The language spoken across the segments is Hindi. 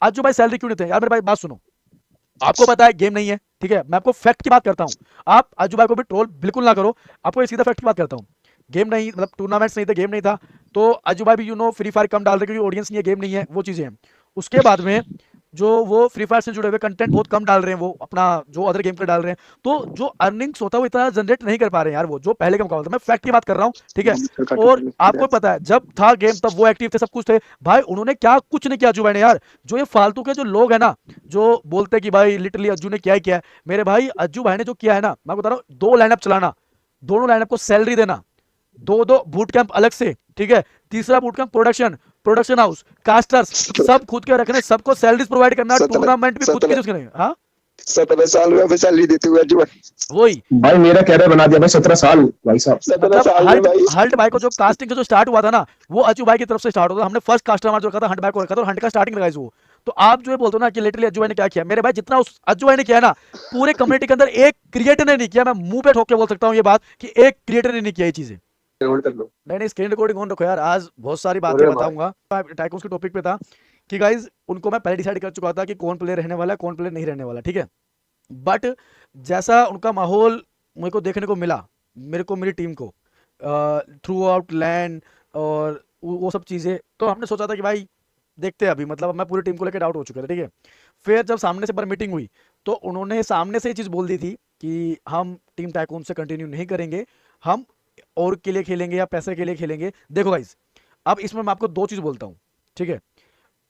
अज्जू भाई सैलरी क्यों नहीं थे यार? मेरे भाई बात सुनो, आपको पता है गेम नहीं है, ठीक है, मैं आपको फैक्ट की बात करता हूँ। आप अज्जू भाई को भी ट्रोल बिल्कुल ना करो, आपको ये सीधा फैक्ट की बात करता हूँ। गेम नहीं, मतलब टूर्नामेंट्स नहीं थे, गेम नहीं था, तो अज्जू भाई भी फ्री फायर कम डाल रहे क्योंकि ऑडियंस नहीं है, गेम नहीं है, वो चीजें हैं। उसके बाद में जो वो फ्री फायर से जुड़े हुए कंटेंट बहुत कम डाल रहे हैं, वो अपना जो अदर गेम पे डाल रहे हैं, तो जो अर्निंग्स होता है वो इतना जनरेट नहीं कर पा रहे हैं यार, वो जो पहले का मुकाबला था। मैं फैक्ट की बात कर रहा हूँ, ठीक है। और आपको पता है जब था गेम तब वो एक्टिव थे, सब कुछ थे भाई, उन्होंने क्या कुछ नहीं किया अज्जू भाई ने यार। जो ये फालतू के जो लोग है ना, जो बोलते हैं कि भाई लिटरली अज्जू ने क्या ही किया है, मेरे भाई अज्जू भाई ने जो किया है ना, मैं बता रहा हूँ, 2 लाइनअप चलाना, दोनों लाइनअप को सैलरी देना, दो दो बूट कैंप अलग से, ठीक है, तीसरा boot camp production, production house, casters सब खुद के रखने, सबको सैलरीज प्रोवाइड करना, टूर्नामेंट भी खुद की यूज करेंगे। हाँ 17 साल में सैलरी देते हुए अज्जू भाई। वही भाई मेरा कैरियर बना दिया भाई 17 साल भाई साहब। 17 साल में हल्ट भाई। हल्ट भाई को जो कास्टिंग का जो स्टार्ट हुआ था ना, वो अज्जू भाई की तरफ से स्टार्ट हुआ था। हमने फर्स्ट कास्टर हमारा जो रखा था हंट भाई को रखा था, और हंट का स्टार्टिंग लगाई वो। तो आप जो है बोलते हो ना कि लिटरली अज्जू भाई ने क्या किया, मेरे भाई जितना उस अज्जू भाई ने किया ना, पूरे कम्युनिटी के अंदर एक क्रिएटर ने नहीं किया। मैं मुंह पे ठोक के बोल सकता हूँ ये बात कि एक क्रिएटर ने नहीं किया ये चीजें। नहीं स्क्रीन रिकॉर्डिंग ऑन रखो यार, आज बहुत सारी बातें बताऊंगा। टाइकून्स के टॉपिक पे था कि गाइज उनको मैं पहले डिसाइड कर चुका था कि कौन प्लेयर रहने वाला है, कौन प्लेयर नहीं रहने वाला, ठीक है। बट जैसा उनका माहौल मेरे को देखने को मिला, मेरे को मेरी टीम को थ्रू आउट लैंड और वो सब चीज़ें, तो हमने सोचा था कि भाई देखते हैं अभी, मतलब मैं पूरी टीम को लेकर डाउट हो चुका था, ठीक है। फिर जब सामने से पर मीटिंग हुई, तो उन्होंने सामने से ये चीज़ बोल दी थी कि हम टीम टाइकून से कंटिन्यू नहीं करेंगे, हम और के लिए खेलेंगे या पैसे के लिए खेलेंगे। देखो गाइस, अब इसमें मैं आपको 2 चीज़ बोलता हूँ, ठीक है।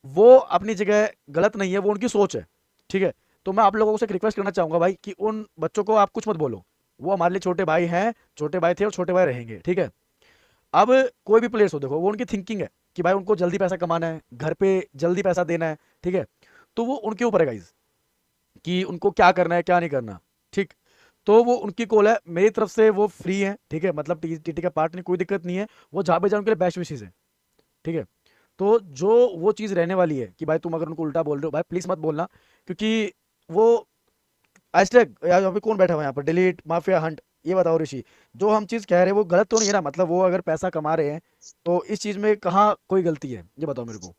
वो अपनी जगह गलत नहीं है, वो उनकी सोच है, ठीक है। तो मैं आप लोगों से एक रिक्वेस्ट करना चाहूंगा भाई कि उन बच्चों को आप कुछ मत बोलो, वो हमारे लिए छोटे भाई हैं, छोटे भाई थे और छोटे भाई रहेंगे, ठीक है। अब कोई भी प्लेयर्स हो, देखो वो उनकी थिंकिंग है कि भाई उनको जल्दी पैसा कमाना है, घर पे जल्दी पैसा देना है, ठीक है। तो वो उनके ऊपर है गाइज कि उनको क्या करना है क्या नहीं करना, ठीक। तो वो उनकी कॉल है, मेरी तरफ से वो फ्री है, ठीक है, मतलब टीटी का पार्ट नहीं, कोई दिक्कत नहीं है, वो जहाँ पे जाए उनके लिए बेस्ट विशेष है, ठीक है। तो जो वो चीज़ रहने वाली है कि भाई तुम अगर उनको उल्टा बोल रहे हो, भाई प्लीज़ मत बोलना, क्योंकि वो हैशटैग यार अभी कौन बैठा हुआ है यहाँ पर, डिलीट माफिया हंट, ये बताओ ऋषि, जो हम चीज़ कह रहे हैं वो गलत तो नहीं है ना? मतलब वो अगर पैसा कमा रहे हैं तो इस चीज़ में कहाँ कोई गलती है, ये बताओ मेरे को।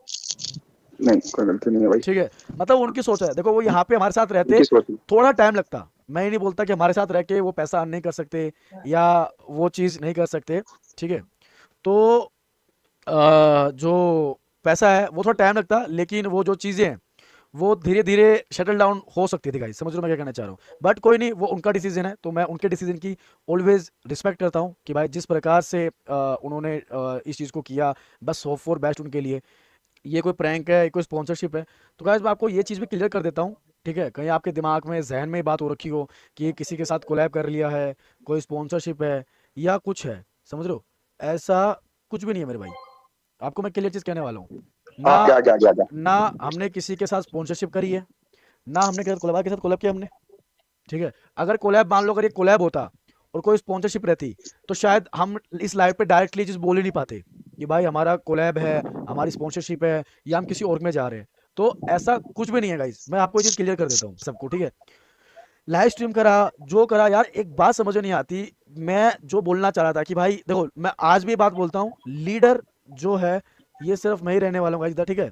नहीं कोई गलती नहीं है भाई, ठीक है, मतलब उनकी सोच है। देखो वो यहाँ पे हमारे साथ रहते, उनकी सोच है। थोड़ा टाइम लगता, मैं ये नहीं बोलता कि हमारे साथ रह के वो पैसा अर्न नहीं कर सकते या वो चीज़ नहीं कर सकते, ठीक है। तो जो पैसा है वो थोड़ा टाइम लगता, लेकिन वो जो चीज़ें हैं वो धीरे धीरे शटल डाउन हो सकती थी गाइस, समझ रहे हो मैं क्या कहना चाह रहा हूँ। बट कोई नहीं, वो उनका डिसीजन है, तो मैं उनके डिसीजन की ऑलवेज रिस्पेक्ट करता हूँ कि भाई जिस प्रकार से उन्होंने इस चीज़ को किया, बस होप फॉर बेस्ट उनके लिए। ये कोई प्रैंक है, ये कोई स्पॉन्सरशिप है, तो गाइस मैं आपको ये चीज़ भी क्लियर कर देता हूँ, ठीक है। कहीं आपके दिमाग में जहन में बात हो रखी हो कि ये किसी के साथ कोलैब कर लिया है, कोई स्पॉन्सरशिप है या कुछ है, समझ रहे हो, ऐसा कुछ भी नहीं है मेरे भाई। आपको मैं क्लियर चीज़ कहने वाला हूँ ना, क्या क्या क्या क्या ना हमने किसी के साथ स्पॉन्सरशिप करी है, ना हमने के साथ कोलैब किया हमने, ठीक है। अगर कोलैब मान लो, अगर ये कोलैब होता और कोई स्पॉन्सरशिप रहती, तो शायद हम इस लाइव पे डायरेक्टली चीज बोल ही नहीं पाते कि भाई हमारा कोलैब है, हमारी स्पॉन्सरशिप है या हम किसी और में जा रहे हैं। तो ऐसा कुछ भी नहीं है गाइस, मैं आपको ये चीज क्लियर कर देता हूँ सबको, ठीक है। लाइव स्ट्रीम करा, जो करा यार, एक बात समझ में नहीं आती, मैं जो बोलना चाह रहा था कि भाई देखो, मैं आज भी बात बोलता हूँ, लीडर जो है ये सिर्फ मैं ही रहने वाला हूँ गाइस, ठीक है।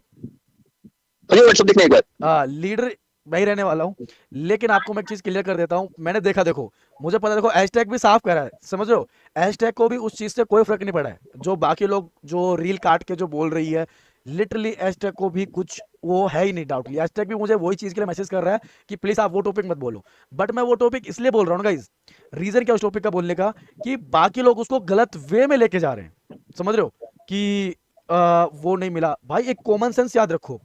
दिखने एक बार लीडर मैं ही रहने वाला हूँ। लेकिन आपको मैं एक चीज क्लियर कर देता हूँ, मैंने देखा, देखो मुझे पता है, देखो हैशटैग भी साफ करा है, समझ रहे हो, हैशटैग को भी उस चीज से कोई फर्क नहीं पड़ा है। जो बाकी लोग जो रील काट के जो बोल रही है, लिटरली हैशटैग को भी कुछ वो है ही नहीं, डाउटली हैशटैग भी मुझे वही चीज के लिए मैसेज कर रहा है कि प्लीज आप वो टॉपिक मत बोलो। बट मैं वो टॉपिक इसलिए बोल रहा हूँ गाइज, रीजन क्या उस टॉपिक का बोलने का, कि बाकी लोग उसको गलत वे में लेके जा रहे हैं, समझ रहे हो कि वो नहीं मिला। भाई एक कॉमन सेंस याद रखो,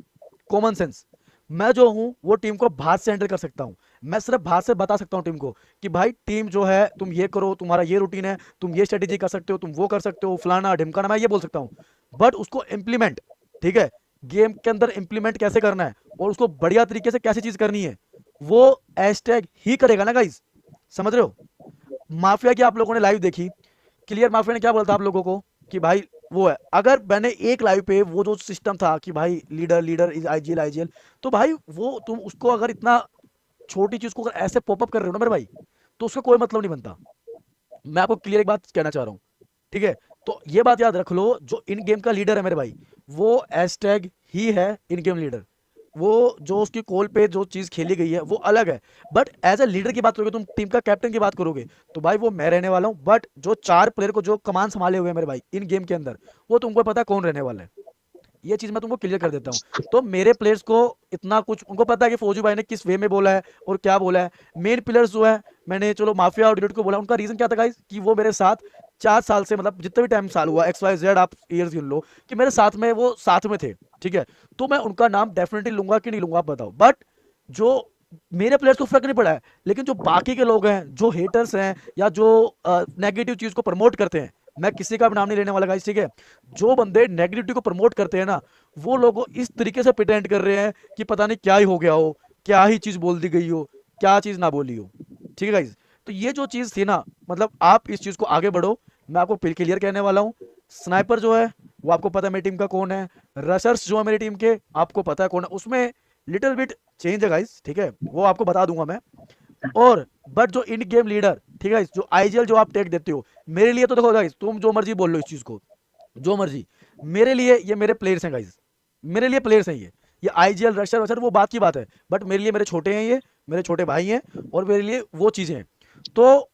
कॉमन सेंस, मैं जो हूं वो टीम को बाहर से हैंडल कर सकता हूं, मैं सिर्फ बाहर से बता सकता हूं टीम को कि भाई टीम जो है तुम ये करो, तुम्हारा ये रूटीन है, तुम ये स्ट्रेटेजी कर सकते हो, तुम वो कर सकते हो, फलाना ढिमकाना, मैं ये बोल सकता हूं। बट उसको इम्प्लीमेंट, ठीक है, गेम के अंदर इम्प्लीमेंट कैसे करना है और उसको बढ़िया तरीके से कैसे चीज करनी है, वो हैशटैग ही करेगा ना गाइज, समझ रहे हो। माफिया की आप लोगों ने लाइव देखी, क्लियर माफिया ने क्या बोला था आप लोगों को कि भाई वो है, अगर मैंने एक लाइव पे वो जो सिस्टम था कि भाई leader leader is IGL IGL, तो भाई वो तुम उसको अगर इतना छोटी चीज को अगर ऐसे पॉपअप कर रहे हो ना मेरे भाई, तो उसका कोई मतलब नहीं बनता। मैं आपको क्लियर एक बात कहना चाह रहा हूँ, ठीक है। तो ये बात याद रख लो, जो इन गेम का लीडर है मेरे भाई, वो हैशटैग ही है इन गेम लीडर। वो जो उसकी कॉल पे जो चीज़ खेली गई है वो अलग है, बट एज अ लीडर की बात करोगे, तुम टीम का कैप्टन की बात करोगे, तो भाई वो मैं रहने वाला हूँ। बट जो 4 प्लेयर को जो कमान संभाले हुए हैं मेरे भाई इन गेम के अंदर, वो तुमको पता है कौन रहने वाला है। ये चीज मैं तुमको क्लियर कर देता हूँ। तो मेरे प्लेयर्स को इतना कुछ उनको पता है कि फौजी भाई ने किस वे में बोला है और क्या बोला है। मेन प्लेयर्स जो है, मैंने चलो माफिया और डिलीट को बोला, उनका रीजन क्या था गाइस कि वो मेरे साथ 4 साल से, मतलब जितना भी टाइम साल हुआ XYZ आप ईयर्स गिन लो, कि मेरे साथ में वो साथ में थे, ठीक है। तो मैं उनका नाम डेफिनेटली लूंगा कि नहीं लूंगा आप बताओ। बट जो मेरे प्लेयर्स को फर्क नहीं पड़ा है, लेकिन जो बाकी के लोग हैं, जो हेटर्स हैं या जो नेगेटिव चीज को प्रमोट करते हैं, मैं किसी का भी नाम नहीं लेने वाला गाइस, ठीक है। जो बंदे नेगेटिविटी को प्रमोट करते हैं ना, वो लोग इस तरीके से प्रिटेंड कर रहे हैं कि पता नहीं क्या ही हो गया हो, क्या ही चीज बोल दी गई हो, क्या चीज ना बोली हो, ठीक है गाइस। तो ये जो चीज थी ना, मतलब आप इस चीज को आगे बढ़ो, मैं आपको क्लियर कहने वाला हूँ। स्नाइपर जो है वो आपको पता है मेरी टीम का कौन है, रशर्स जो है मेरी टीम के आपको पता है कौन है, उसमें लिटिल बिट चेंज है गाइस, ठीक है, वो आपको बता दूंगा मैं। और बट जो इन गेम लीडर, ठीक है, जो आईजीएल जो आप टेक देते हो, मेरे लिए तो देखो गाइस, तुम जो मर्जी बोल लो इस चीज को, जो मर्जी, मेरे लिए ये मेरे प्लेयर्स हैं गाइस, मेरे लिए प्लेयर्स हैं ये आईजीएल रशर वशर वो बात की बात है, बट मेरे लिए मेरे छोटे हैं, ये मेरे छोटे भाई हैं, और मेरे लिए वो चीजें हैं। तो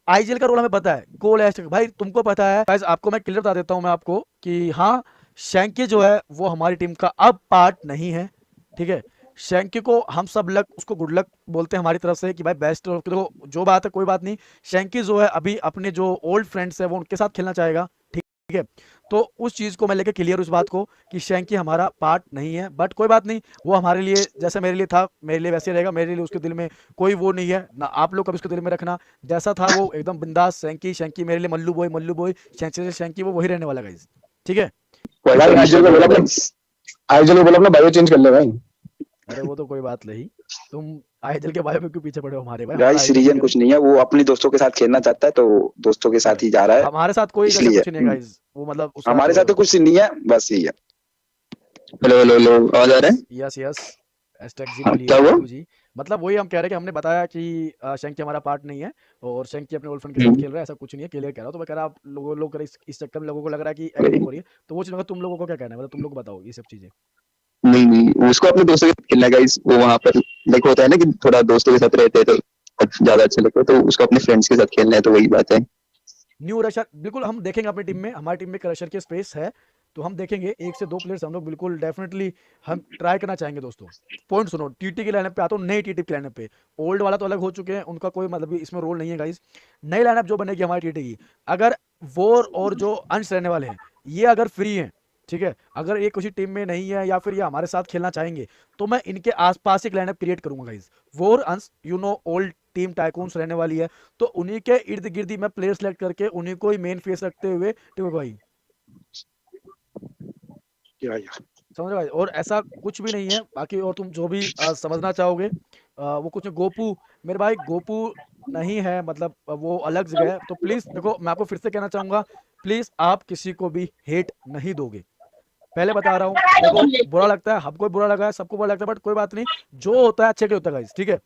आईजीएल का रोल हमें पता है, कोल एस्ट भाई तुमको पता है गाइस, आपको मैं क्लियर बता देता हूं मैं आपको कि हाँ, शैंकी जो है वो हमारी टीम का अब पार्ट नहीं है, ठीक है। शैंकी को हम सब लक उसको गुड लक बोलते हैं हमारी तरफ से कि भाई बेस्ट, देखो जो बात है कोई बात नहीं, शैंकी जो है अभी अपने जो ओल्ड फ्रेंड्स है वो उनके साथ खेलना चाहेगा, ठीक है। तो उस चीज को मैं लेके क्लियर, उस बात को कि शैंकी हमारा पार्ट नहीं है, बट कोई बात नहीं, वो हमारे लिए जैसे मेरे लिए था मेरे लिए वैसे रहेगा, मेरे लिए उसके दिल में कोई वो नहीं है ना, आप लोग कभी उसके दिल में रखना, जैसा था वो एकदम बिंदास शैंकी, शैंकी मेरे लिए मल्लू बॉय शैंकी से शैंकी वो वही रहने वाला गाइस, ठीक है। भाई आईजीएल को बोला अपना बायो चेंज कर ले भाई। अरे वो तो कोई बात नहीं, तुम आईजीएल के बायो में क्यों पीछे पड़े हो हमारे भाई, गाइस रीजन कुछ नहीं है, वो अपने दोस्तों के साथ खेलना चाहता है, तो दोस्तों के साथ ही जा रहा है, हमारे साथ कोई इसलिए कुछ नहीं है गाइस, वो मतलब हमारे साथ तो कुछ नहीं है, बस यही है। हेलो हेलो हेलो, आवाज आ रहा है? यस यस #G क्या बोलिए हुआ? जी। मतलब वही हम कह रहे हैं कि हमने बताया कि शैंकी हमारा पार्ट नहीं है और शैंकी अपने ओल्ड फ्रेंड के साथ खेल रहा है, ऐसा कुछ नहीं है, क्लियर कह रहा हूं। तो मैं कह रहा आप लोग इस चक्कर में लोगों को लग रहा है कि एक्टिंग हो रही है, तो वो चीज में तुम लोगों को क्या कहना है, मतलब तुम लोग बताओ ये सब चीजें। नहीं नहीं, उसको अपने दोस्तों के साथ खेलना है गाइस, वो वहां पर लाइक होता है ना कि थोड़ा दोस्तों के साथ रहते हैं तो ज्यादा अच्छा लगता है, तो उसको अपने फ्रेंड्स के साथ खेलना है, तो वही बात है। न्यू रशर बिल्कुल हम देखेंगे अपनी टीम में, हमारी टीम में रशर के स्पेस है, तो हम देखेंगे 1 से 2 प्लेयर्स हम लोग बिल्कुल डेफिनेटली हम ट्राई करना चाहेंगे दोस्तों। पॉइंट सुनो, टीटी की लाइनअप पे आता हूँ, नई टीटी की लाइनअप पे, ओल्ड वाला तो अलग हो चुके हैं, उनका कोई मतलब इसमें रोल नहीं है गाइस। नई लाइनअप जो बनेगी हमारी टीटी की, अगर वोर और जो अंश रहने वाले हैं ये अगर फ्री हैं, ठीक है, अगर ये किसी टीम में नहीं है या फिर ये हमारे साथ खेलना चाहेंगे, तो मैं इनके आसपास एक लाइनअप क्रिएट करूंगा गाइस। वोर अंश you know old team tycoons रहने वाली है, तो उन्हीं के इर्द गिर्द ही मैं प्लेयर सेलेक्ट करके उन्हीं को ही मेन फेस रखते हुए, ठीक है भाई, समझ रहे भाई। और ऐसा कुछ भी नहीं है बाकी, और तुम जो भी समझना चाहोगे वो कुछ गोपू, मेरे भाई गोपू नहीं है, मतलब वो अलग जगह है। तो प्लीज देखो मैं आपको फिर से कहना चाहूंगा, प्लीज आप किसी को भी हेट नहीं दोगे, पहले बता रहा हूँ। देखो बुरा लगता है, हमको बुरा लगा है, सबको बुरा लगता है, बट कोई बात नहीं, जो होता है अच्छे के होता है गाइस, ठीक है।